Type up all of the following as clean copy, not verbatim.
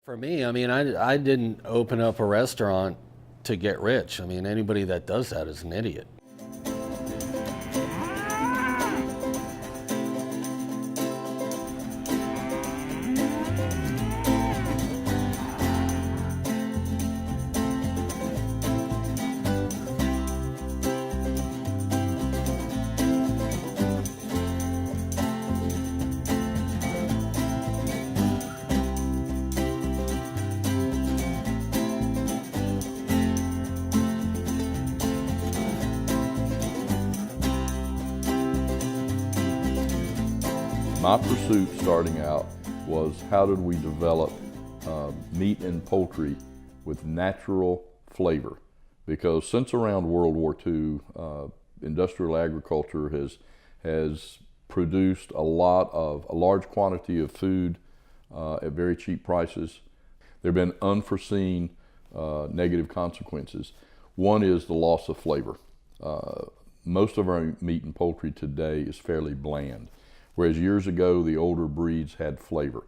For me, I mean, I didn't open up a restaurant to get rich. I mean, anybody that does that is an idiot. My pursuit starting out was how did we develop meat and poultry with natural flavor? Because since around World War II, industrial agriculture has produced a large quantity of food at very cheap prices. There have been unforeseen negative consequences. One is the loss of flavor. Most of our meat and poultry today is fairly bland. Whereas years ago, the older breeds had flavor.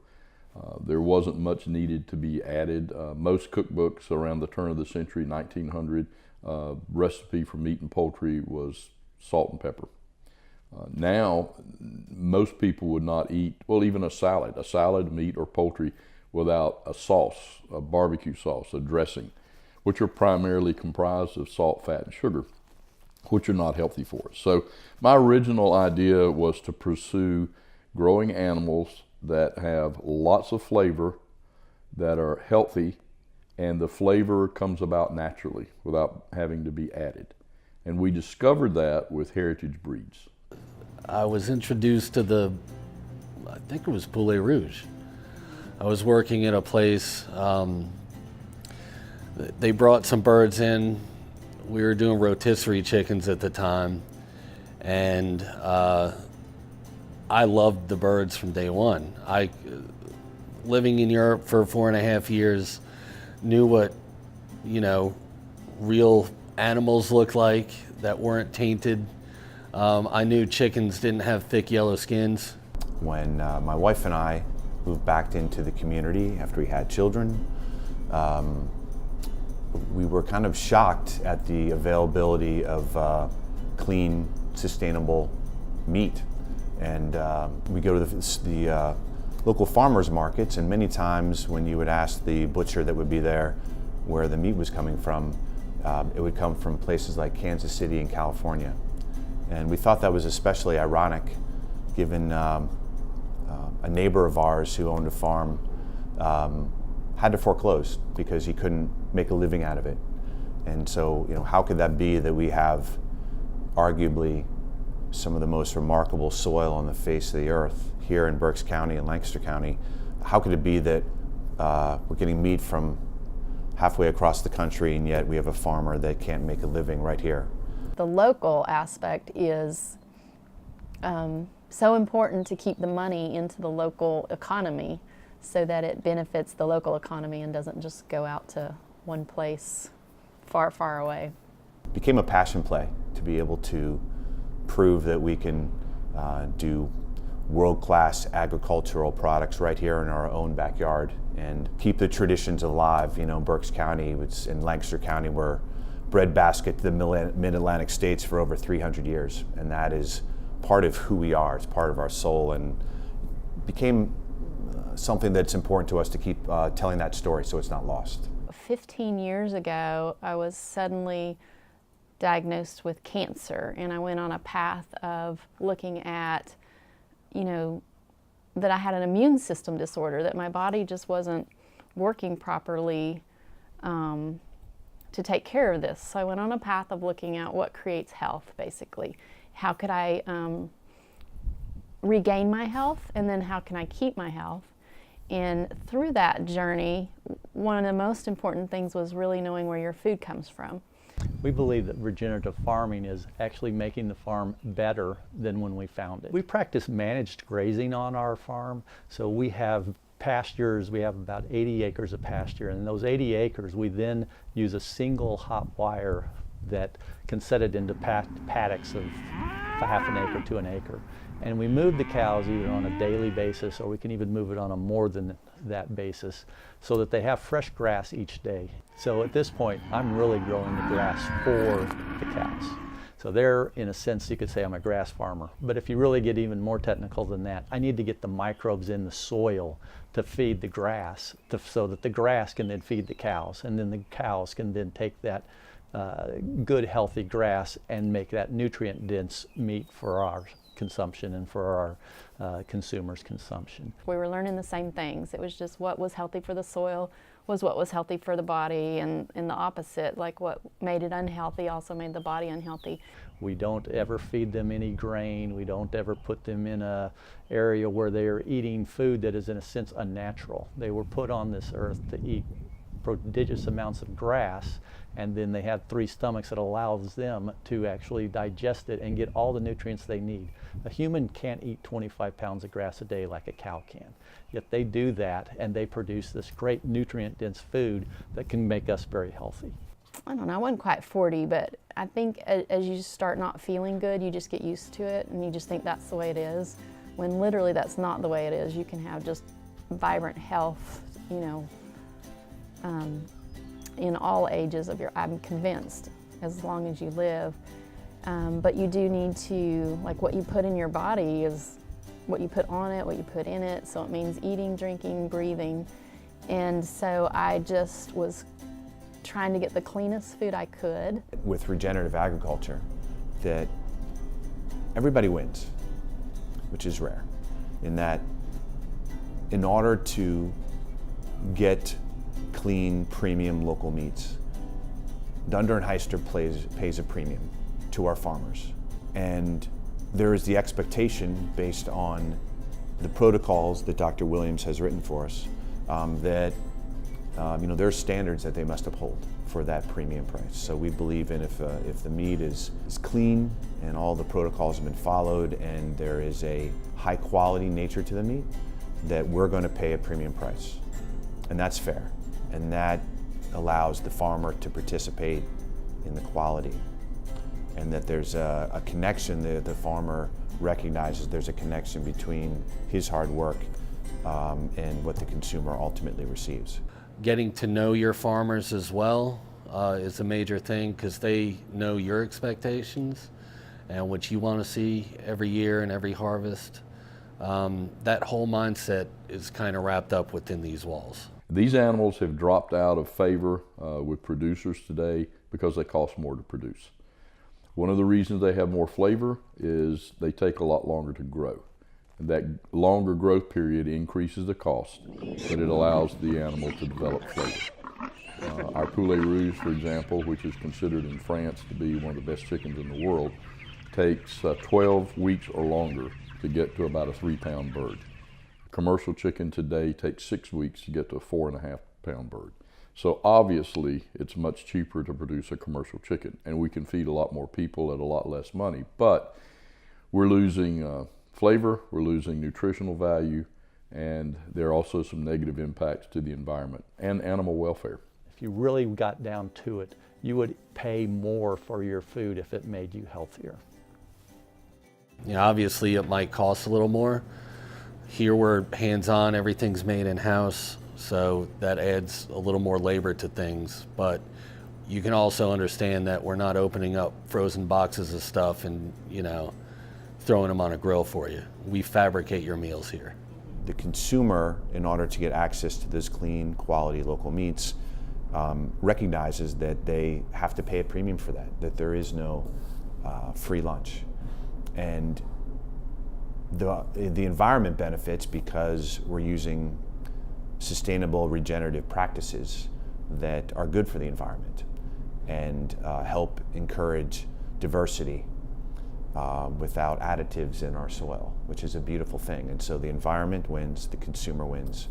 There wasn't much needed to be added. Most cookbooks around the turn of the century, 1900, recipe for meat and poultry was salt and pepper. Now, most people would not eat, well, even a salad, meat or poultry, without a sauce, a barbecue sauce, a dressing, which are primarily comprised of salt, fat, and sugar, which are not healthy for us. So my original idea was to pursue growing animals that have lots of flavor, that are healthy, and the flavor comes about naturally without having to be added. And we discovered that with heritage breeds. I was introduced to I think it was Poulet Rouge. I was working at a place, they brought some birds in. We were doing rotisserie chickens at the time, and I loved the birds from day one. Living in Europe for 4.5 years, knew what, real animals looked like that weren't tainted. I knew chickens didn't have thick yellow skins. When my wife and I moved back into the community after we had children, we were kind of shocked at the availability of clean, sustainable meat. And we go to the local farmers markets, and many times when you would ask the butcher that would be there where the meat was coming from, it would come from places like Kansas City and California. And we thought that was especially ironic given a neighbor of ours who owned a farm had to foreclose because he couldn't make a living out of it. And so, how could that be that we have arguably some of the most remarkable soil on the face of the earth here in Berks County and Lancaster County? How could it be that we're getting meat from halfway across the country and yet we have a farmer that can't make a living right here? The local aspect is so important to keep the money into the local economy so that it benefits the local economy and doesn't just go out to one place far, far away. It became a passion play to be able to prove that we can do world-class agricultural products right here in our own backyard and keep the traditions alive. Berks County and Lancaster County were breadbasket to the mid-Atlantic states for over 300 years, and that is part of who we are. It's part of our soul, and became something that's important to us to keep telling that story so it's not lost. 15 years ago, I was suddenly diagnosed with cancer, and I went on a path of looking at, that I had an immune system disorder, that my body just wasn't working properly to take care of this. So I went on a path of looking at what creates health, basically. How could I regain my health, and then how can I keep my health? And through that journey, one of the most important things was really knowing where your food comes from. We believe that regenerative farming is actually making the farm better than when we found it. We practice managed grazing on our farm, so we have pastures. We have about 80 acres of pasture, and in those 80 acres we then use a single hot wire that can set it into paddocks of half an acre to an acre. And we move the cows either on a daily basis, or we can even move it on a more than that basis so that they have fresh grass each day. So at this point, I'm really growing the grass for the cows. So there, in a sense, you could say I'm a grass farmer. But if you really get even more technical than that, I need to get the microbes in the soil to feed the grass, so that the grass can then feed the cows, and then the cows can then take that good, healthy grass and make that nutrient-dense meat for our consumption and for our consumers' consumption. We were learning the same things. It was just what was healthy for the soil was what was healthy for the body, and the opposite, like what made it unhealthy also made the body unhealthy. We don't ever feed them any grain. We don't ever put them in an area where they're eating food that is, in a sense, unnatural. They were put on this earth to eat prodigious amounts of grass, and then they have 3 stomachs that allows them to actually digest it and get all the nutrients they need. A human can't eat 25 pounds of grass a day like a cow can, yet they do that, and they produce this great nutrient-dense food that can make us very healthy. I don't know, I wasn't quite 40, but I think as you start not feeling good, you just get used to it, and you just think that's the way it is, when literally that's not the way it is. You can have just vibrant health, you know, in all ages of your, I'm convinced, as long as you live. But you do need to, like, what you put in your body is what you put on it, what you put in it, so it means eating, drinking, breathing. And so I just was trying to get the cleanest food I could. With regenerative agriculture, that everybody wins, which is rare, in that in order to get clean, premium local meats, Dunder and Heister pays a premium to our farmers. And there is the expectation, based on the protocols that Dr. Williams has written for us, that there's standards that they must uphold for that premium price. So we believe in, if the meat is clean and all the protocols have been followed and there is a high quality nature to the meat, that we're going to pay a premium price. And that's fair. And that allows the farmer to participate in the quality. And that there's a connection, the farmer recognizes there's a connection between his hard work and what the consumer ultimately receives. Getting to know your farmers as well is a major thing, because they know your expectations and what you want to see every year and every harvest. That whole mindset is kind of wrapped up within these walls. These animals have dropped out of favor with producers today because they cost more to produce. One of the reasons they have more flavor is they take a lot longer to grow. And that longer growth period increases the cost, but it allows the animal to develop flavor. Our poulet rouge, for example, which is considered in France to be one of the best chickens in the world, takes 12 weeks or longer to get to about a 3-pound bird. A commercial chicken today takes 6 weeks to get to a 4.5-pound bird. So obviously it's much cheaper to produce a commercial chicken, and we can feed a lot more people at a lot less money, but we're losing flavor, we're losing nutritional value, and there are also some negative impacts to the environment and animal welfare. If you really got down to it, you would pay more for your food if it made you healthier. You know, obviously it might cost a little more. Here we're hands-on, everything's made in-house, so that adds a little more labor to things. But you can also understand that we're not opening up frozen boxes of stuff and, throwing them on a grill for you. We fabricate your meals here. The consumer, in order to get access to those clean, quality local meats, recognizes that they have to pay a premium for that there is no free lunch. And the environment benefits because we're using sustainable regenerative practices that are good for the environment and help encourage diversity without additives in our soil, which is a beautiful thing. And so the environment wins, the consumer wins,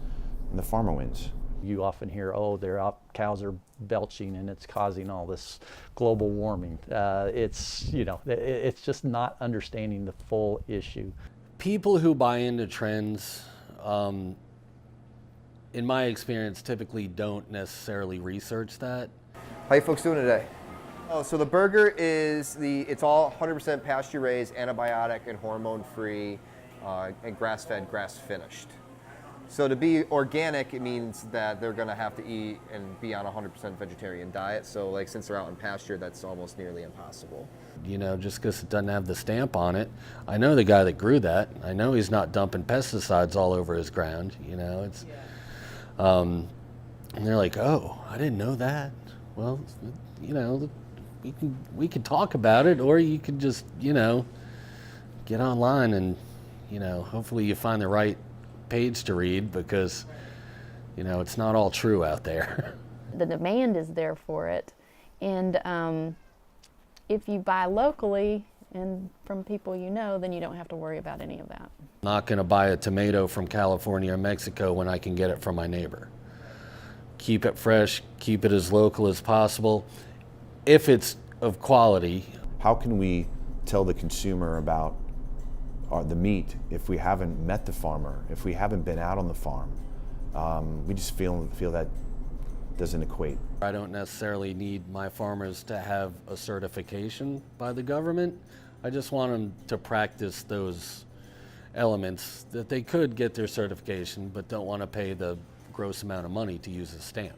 and the farmer wins. You often hear, cows are belching and it's causing all this global warming. It's just not understanding the full issue. People who buy into trends, in my experience, typically don't necessarily research that. How you folks doing today? So the burger it's all 100% pasture raised, antibiotic and hormone free, and grass fed, grass finished. So to be organic, it means that they're gonna have to eat and be on a 100% vegetarian diet. So like since they're out in pasture, that's almost nearly impossible. You know, just because it doesn't have the stamp on it. I know the guy that grew that. I know he's not dumping pesticides all over his ground. You know, it's, and they're like, oh, I didn't know that. Well, you know, we can talk about it, or you could just, you know, get online and, you know, hopefully you find the right page to read, because, you know, it's not all true out there. The demand is there for it, and if you buy locally and from people you know, then you don't have to worry about any of that. Not going to buy a tomato from California or Mexico when I can get it from my neighbor. Keep it fresh, keep it as local as possible. If it's of quality. How can we tell the consumer about the meat if we haven't met the farmer, if we haven't been out on the farm? We just feel that doesn't equate. I don't necessarily need my farmers to have a certification by the government. I just want them to practice those elements that they could get their certification, but don't want to pay the gross amount of money to use a stamp.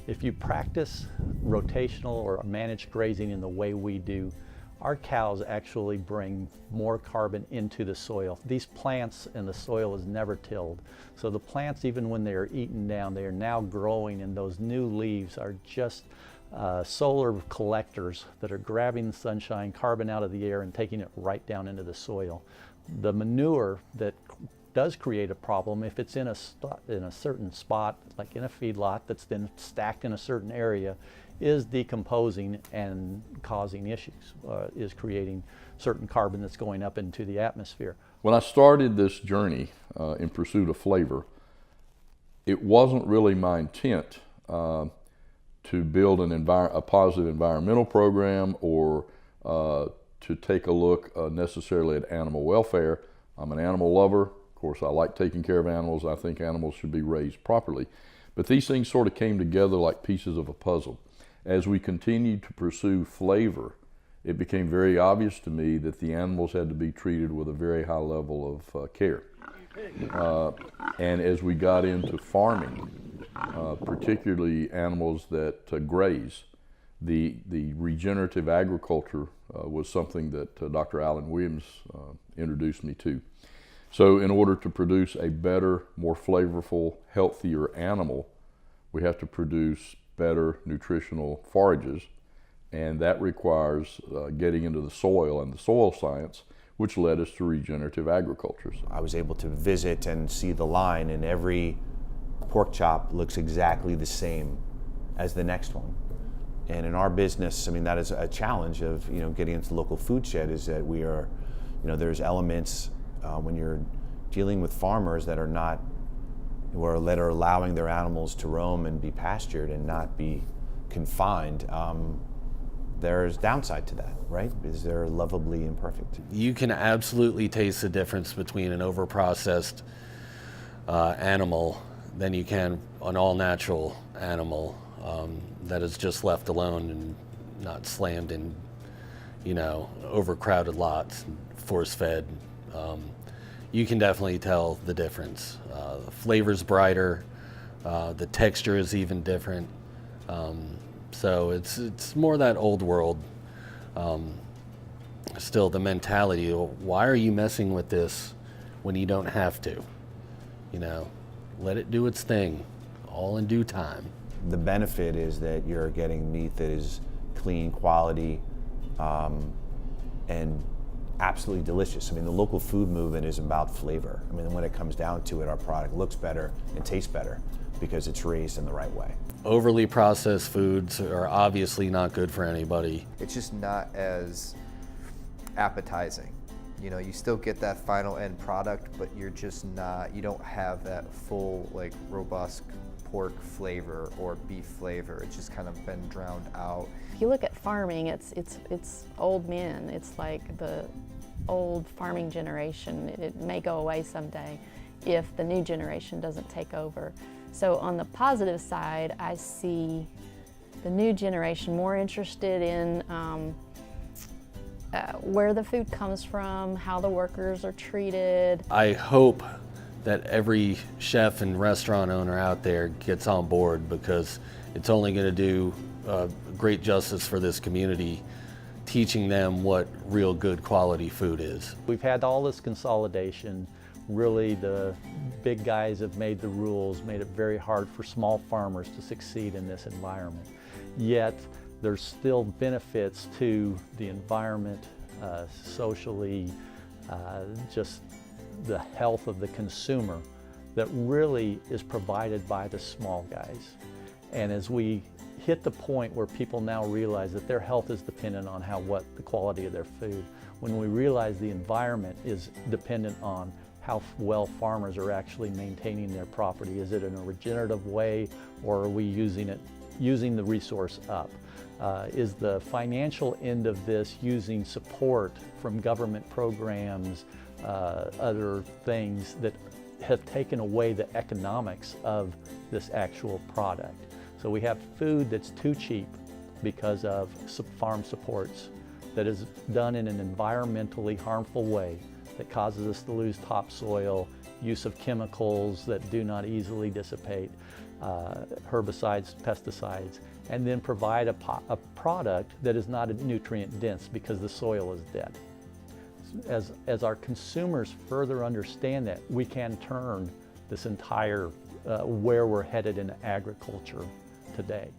If you practice rotational or managed grazing in the way we do, our cows actually bring more carbon into the soil. These plants and the soil is never tilled. So the plants, even when they are eaten down, they are now growing, and those new leaves are just solar collectors that are grabbing the sunshine, carbon out of the air, and taking it right down into the soil. The manure that does create a problem if it's in a certain spot, like in a feedlot that's then stacked in a certain area, is decomposing and causing issues, is creating certain carbon that's going up into the atmosphere. When I started this journey in pursuit of flavor, it wasn't really my intent to build a positive environmental program or to take a look necessarily at animal welfare. I'm an animal lover. Of course, I like taking care of animals. I think animals should be raised properly. But these things sort of came together like pieces of a puzzle. As we continued to pursue flavor, it became very obvious to me that the animals had to be treated with a very high level of care. And as we got into farming, particularly animals that graze, the regenerative agriculture was something that Dr. Alan Williams introduced me to. So in order to produce a better, more flavorful, healthier animal, we have to produce better nutritional forages, and that requires getting into the soil and the soil science, which led us to regenerative agriculture. I was able to visit and see the line, and every pork chop looks exactly the same as the next one. And in our business, I mean, that is a challenge of, you know, getting into the local food shed, is that we are, you know, there's elements when you're dealing with farmers that are not, or that are allowing their animals to roam and be pastured and not be confined, there's downside to that, right? Because they're lovably imperfect. You can absolutely taste the difference between an overprocessed animal than you can an all-natural animal that is just left alone and not slammed in, you know, overcrowded lots, force-fed. You can definitely tell the difference. The flavor's brighter, the texture is even different. So it's more that old world. Still the mentality, why are you messing with this when you don't have to? You know, let it do its thing, all in due time. The benefit is that you're getting meat that is clean, quality, and absolutely delicious. I mean, the local food movement is about flavor. I mean, when it comes down to it, our product looks better and tastes better because it's raised in the right way. Overly processed foods are obviously not good for anybody. It's just not as appetizing. You know, you still get that final end product, but you're just not, you don't have that full, like, robust pork flavor or beef flavor. It's just kind of been drowned out. If you look at farming, it's old men. It's like the old farming generation. It may go away someday if the new generation doesn't take over. So on the positive side, I see the new generation more interested in where the food comes from, how the workers are treated. I hope that every chef and restaurant owner out there gets on board, because it's only going to do great justice for this community, teaching them what real good quality food is. We've had all this consolidation. Really, the big guys have made the rules, made it very hard for small farmers to succeed in this environment. Yet, there's still benefits to the environment, socially, just the health of the consumer that really is provided by the small guys. And as we hit the point where people now realize that their health is dependent on the quality of their food, when we realize the environment is dependent on how well farmers are actually maintaining their property. Is it in a regenerative way, or are we using the resource up? Is the financial end of this using support from government programs, other things that have taken away the economics of this actual product? So we have food that's too cheap because of farm supports, that is done in an environmentally harmful way that causes us to lose topsoil, use of chemicals that do not easily dissipate, herbicides, pesticides, and then provide a product that is not nutrient dense because the soil is dead. As our consumers further understand that, we can turn this entire where we're headed in agriculture today.